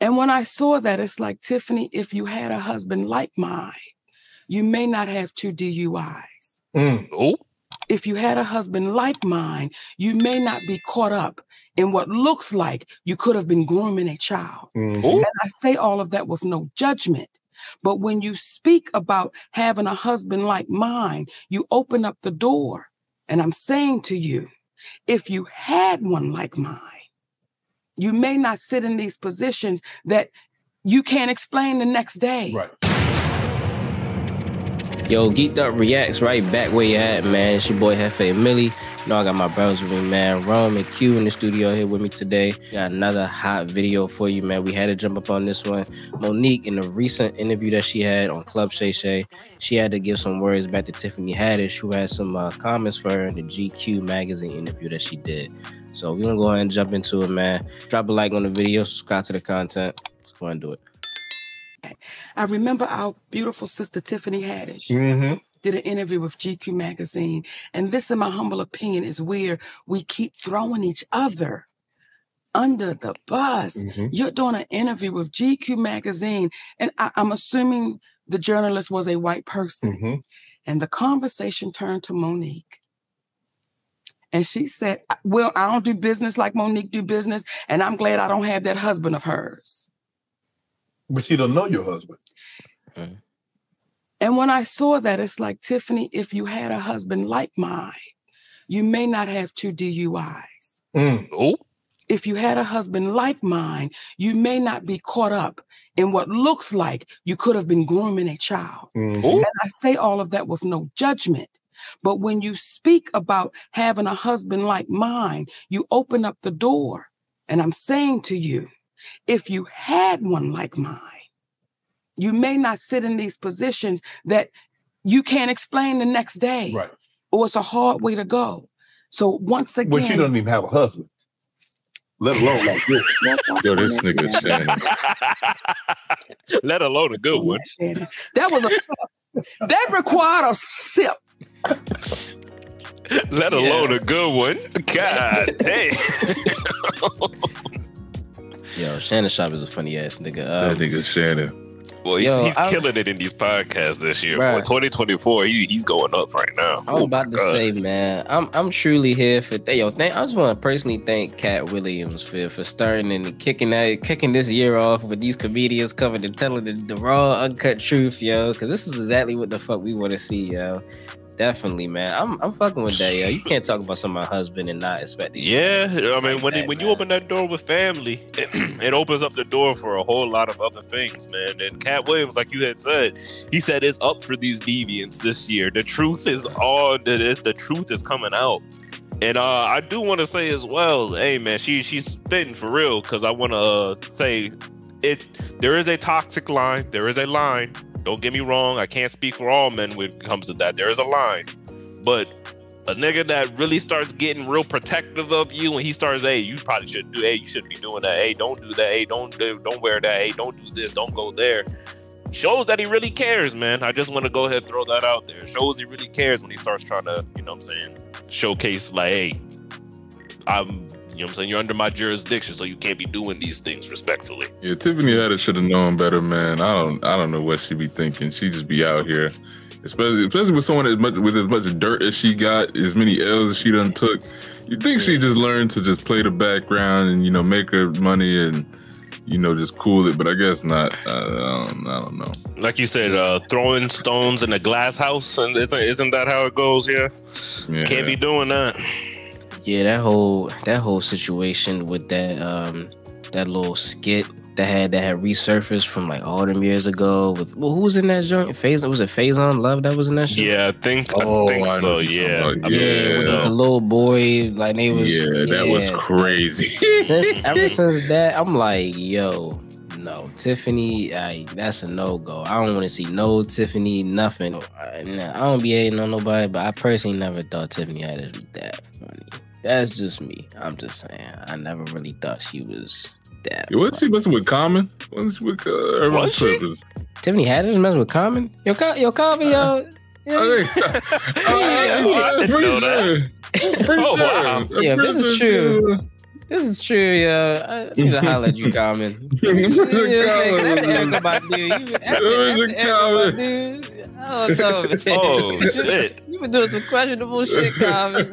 And when I saw that, it's like, Tiffany, if you had a husband like mine, you may not have 2 DUIs. Oh. If you had a husband like mine, you may not be caught up in what looks like you could have been grooming a child. And I say all of that with no judgment. But when you speak about having a husband like mine, you open up the door. And I'm saying to you, if you had one like mine, you may not sit in these positions that you can't explain the next day. Right. Yo, Geekd Up Reacts, right back where you at, man. It's your boy Hefe Millie. You know I got my brothers with me, man. Rome and Q in the studio here with me today. Got another hot video for you, man. We had to jump up on this one. Monique, in a recent interview that she had on Club Shay Shay, she had to give some words back to Tiffany Haddish, who had some comments for her in the GQ magazine interview that she did. So we're going to go ahead and jump into it, man. Drop a like on the video, subscribe to the content. Let's go ahead and do it. I remember our beautiful sister, Tiffany Haddish, did an interview with GQ magazine. And this, in my humble opinion, is where we keep throwing each other under the bus. You're doing an interview with GQ magazine, and I'm assuming the journalist was a white person. And the conversation turned to Monique. And she said, well, I don't do business like Monique do business, and I'm glad I don't have that husband of hers. But she don't know your husband. And when I saw that, it's like, Tiffany, if you had a husband like mine, you may not have 2 DUIs. Oh. If you had a husband like mine, you may not be caught up in what looks like you could have been grooming a child. And I say all of that with no judgment. But when you speak about having a husband like mine, you open up the door. And I'm saying to you, if you had one like mine, you may not sit in these positions that you can't explain the next day. Right. Or it's a hard way to go. So once again... Well, she doesn't even have a husband, let alone like this. Yo, this nigga Shannon. Let alone a good one. That was a sip. That required a sip. Let alone a good one. God damn. Yo, Shannon Sharpe is a funny ass nigga. That nigga Shannon. Well, he's killing it in these podcasts this year. For 2024, he's going up right now. I was about to say, man, I'm truly here for I just want to personally thank Cat Williams for starting and kicking this year off with these comedians coming and telling the raw, uncut truth, yo. Because this is exactly what the fuck we want to see, yo. Definitely, man. I'm fucking with that, yo. You can't talk about my husband and not expect it. Yeah, I mean, when you open that door with family, it opens up the door for a whole lot of other things, man. And Cat Williams, like you had said, he said it's up for these deviants this year. The truth is the truth is coming out. And I do want to say as well, hey man, she's spitting for real, because I want to say there is a toxic line, there is a line. Don't get me wrong, I can't speak for all men when it comes to that. There is a line. But a nigga that really starts getting real protective of you, and he starts, hey, you probably shouldn't do, hey, you shouldn't be doing that, hey, don't do that, hey, don't wear that, hey, don't do this, don't go there, shows that he really cares, man. I just want to go ahead and throw that out there. It shows he really cares when he starts trying to, you know what I'm saying, showcase like, hey, you know what I'm saying, you're under my jurisdiction, so you can't be doing these things, respectfully. Yeah, Tiffany Haddish should have known better, man. I don't know what she be thinking. She just be out here, especially with someone with as much dirt as she got, as many L's as she done took. You think she just learned to just play the background and, you know, make her money and, you know, just cool it, but I guess not. I don't know. Like you said, throwing stones in a glass house, and isn't that how it goes? Yeah. Can't be doing that. Yeah, that whole situation with that little skit that had resurfaced from like all them years ago with who was in that joint? Was it Faison Love that was in that shit? Yeah, I think so. Yeah, the little boy, like they was. Yeah, that was crazy. Ever since that, I'm like, yo, no, Tiffany, that's a no-go. I don't want to see no Tiffany, nothing. I don't be hating on nobody, but I personally never thought Tiffany Haddish was that funny. That's just me. I'm just saying. I never really thought she was that. Was she messing with Common? Was she? Tiffany Haddish messing with Common? Yo, Common, yo. I'm pretty sure. Yeah, this is true. This is true, yeah. I need to holler at you, Common. Dude. I don't know, man. Oh shit! You been doing some questionable shit, Common.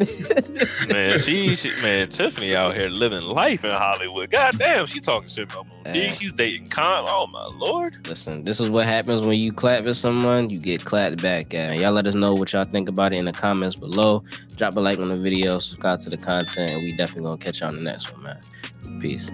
Man, Tiffany out here living life in Hollywood. God damn, she talking shit about Monique. She's dating Con. Oh my lord! Listen, this is what happens when you clap at someone. You get clapped back at. Y'all let us know what y'all think about it in the comments below. Drop a like on the video, subscribe to the content, and we definitely gonna catch you on the next one, man. Peace.